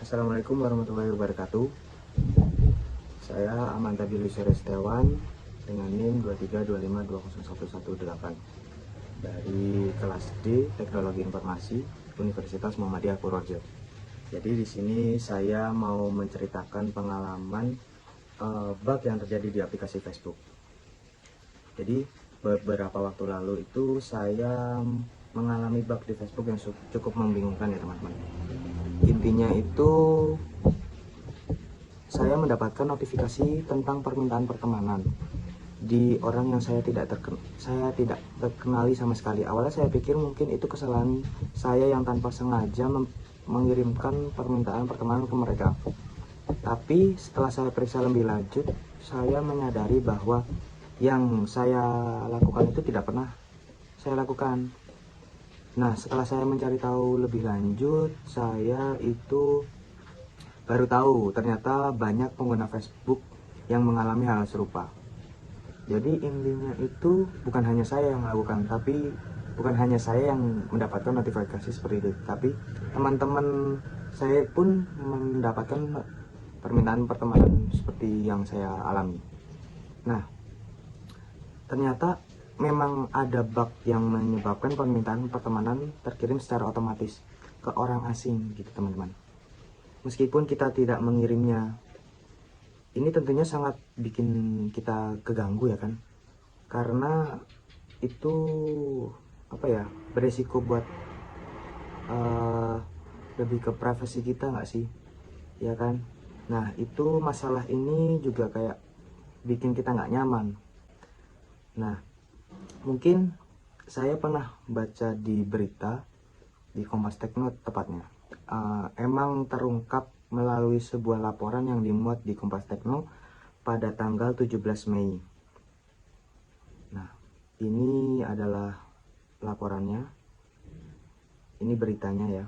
Assalamualaikum warahmatullahi wabarakatuh. Saya Amanta Billy Setiawan dengan NIM 2325201118 dari kelas D Teknologi Informasi Universitas Muhammadiyah Purworejo. Jadi di sini saya mau menceritakan pengalaman bug yang terjadi di aplikasi Facebook. Jadi beberapa waktu lalu itu saya mengalami bug di Facebook yang cukup membingungkan ya teman-teman. Intinya itu saya mendapatkan notifikasi tentang permintaan pertemanan di orang yang saya tidak terkenali sama sekali. Awalnya saya pikir mungkin itu kesalahan saya yang tanpa sengaja mengirimkan permintaan pertemanan ke mereka. Tapi setelah saya periksa lebih lanjut, saya menyadari bahwa yang saya lakukan itu tidak pernah saya lakukan. Nah, setelah saya mencari tahu lebih lanjut, saya itu baru tahu ternyata banyak pengguna Facebook yang mengalami hal serupa. Jadi intinya itu bukan hanya saya yang melakukan, tapi bukan hanya saya yang mendapatkan notifikasi seperti itu, tapi teman-teman saya pun mendapatkan permintaan pertemanan seperti yang saya alami. Nah, ternyata memang ada bug yang menyebabkan permintaan pertemanan terkirim secara otomatis ke orang asing gitu teman-teman. Meskipun kita tidak mengirimnya, ini tentunya sangat bikin kita keganggu ya kan, karena itu beresiko buat lebih ke privasi kita nggak sih, ya kan. Nah itu masalah ini juga kayak bikin kita nggak nyaman. Nah mungkin saya pernah baca di berita di Kompas Tekno tepatnya, emang terungkap melalui sebuah laporan yang dimuat di Kompas Tekno pada tanggal 17 Mei. Nah, ini adalah laporannya. Ini beritanya ya.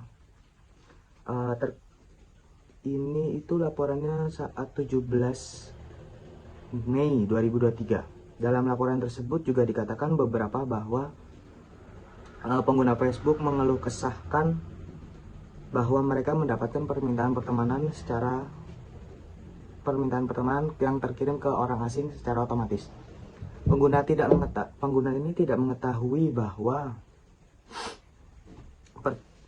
Ini itu laporannya saat 17 Mei 2023. Dalam laporan tersebut juga dikatakan bahwa pengguna Facebook mengeluh kesahkan bahwa mereka mendapatkan permintaan pertemanan yang terkirim ke orang asing secara otomatis. Pengguna ini tidak mengetahui bahwa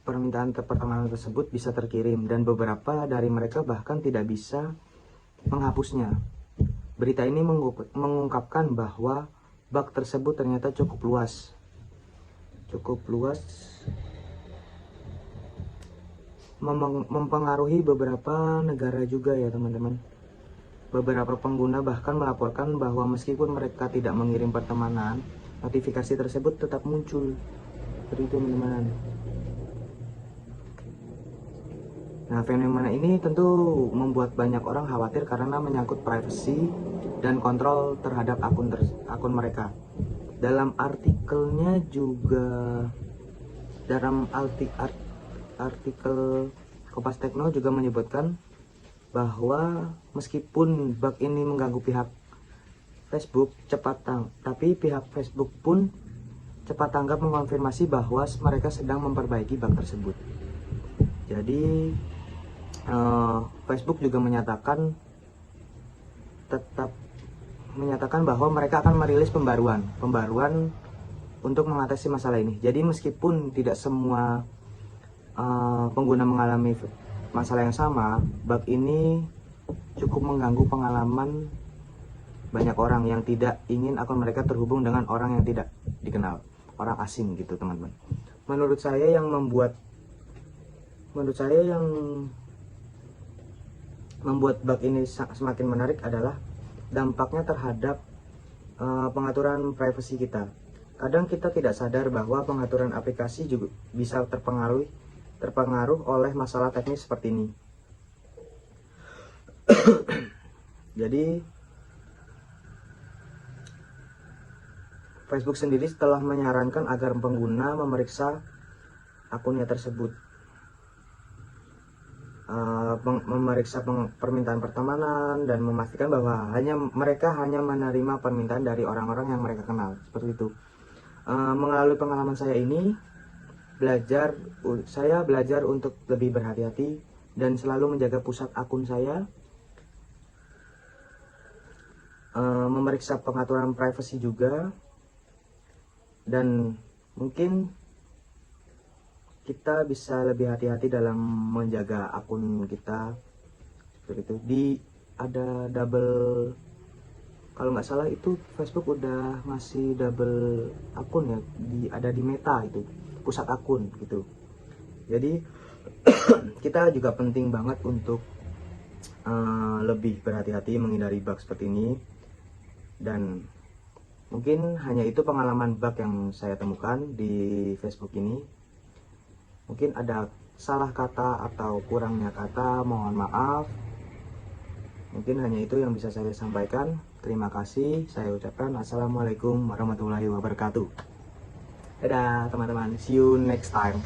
permintaan pertemanan tersebut bisa terkirim, dan beberapa dari mereka bahkan tidak bisa menghapusnya. Berita ini mengungkapkan bahwa bug tersebut ternyata cukup luas, mempengaruhi beberapa negara juga ya teman-teman. Beberapa pengguna bahkan melaporkan bahwa meskipun mereka tidak mengirim pertemanan, notifikasi tersebut tetap muncul. Seperti itu teman-teman. Nah, fenomena ini tentu membuat banyak orang khawatir karena menyangkut privasi dan kontrol terhadap akun mereka. Dalam artikelnya juga, artikel Kompas Tekno juga menyebutkan bahwa meskipun bug ini mengganggu pihak Facebook tapi pihak Facebook pun cepat tanggap mengonfirmasi bahwa mereka sedang memperbaiki bug tersebut. Jadi Facebook juga menyatakan bahwa mereka akan merilis pembaruan untuk mengatasi masalah ini. Jadi meskipun tidak semua pengguna mengalami masalah yang sama, bug ini cukup mengganggu pengalaman banyak orang yang tidak ingin akun mereka terhubung dengan orang yang tidak dikenal, orang asing gitu teman-teman. Menurut saya yang membuat bug ini semakin menarik adalah dampaknya terhadap pengaturan privasi kita. Kadang kita tidak sadar bahwa pengaturan aplikasi juga bisa terpengaruh oleh masalah teknis seperti ini. Jadi Facebook sendiri telah menyarankan agar pengguna memeriksa akunnya tersebut, memeriksa permintaan pertemanan dan memastikan bahwa mereka hanya menerima permintaan dari orang-orang yang mereka kenal, seperti itu. Melalui pengalaman saya ini, saya belajar untuk lebih berhati-hati dan selalu menjaga pusat akun saya, memeriksa pengaturan privasi juga, dan mungkin kita bisa lebih hati-hati dalam menjaga akun kita. Begitu. Ada double, kalau nggak salah itu Facebook udah masih double akun ya, ada di Meta itu pusat akun gitu. Jadi kita juga penting banget untuk lebih berhati-hati menghindari bug seperti ini. Dan mungkin hanya itu pengalaman bug yang saya temukan di Facebook ini. Mungkin ada salah kata atau kurangnya kata, mohon maaf. Mungkin hanya itu yang bisa saya sampaikan. Terima kasih, saya ucapkan assalamualaikum warahmatullahi wabarakatuh. Dadah teman-teman, see you next time.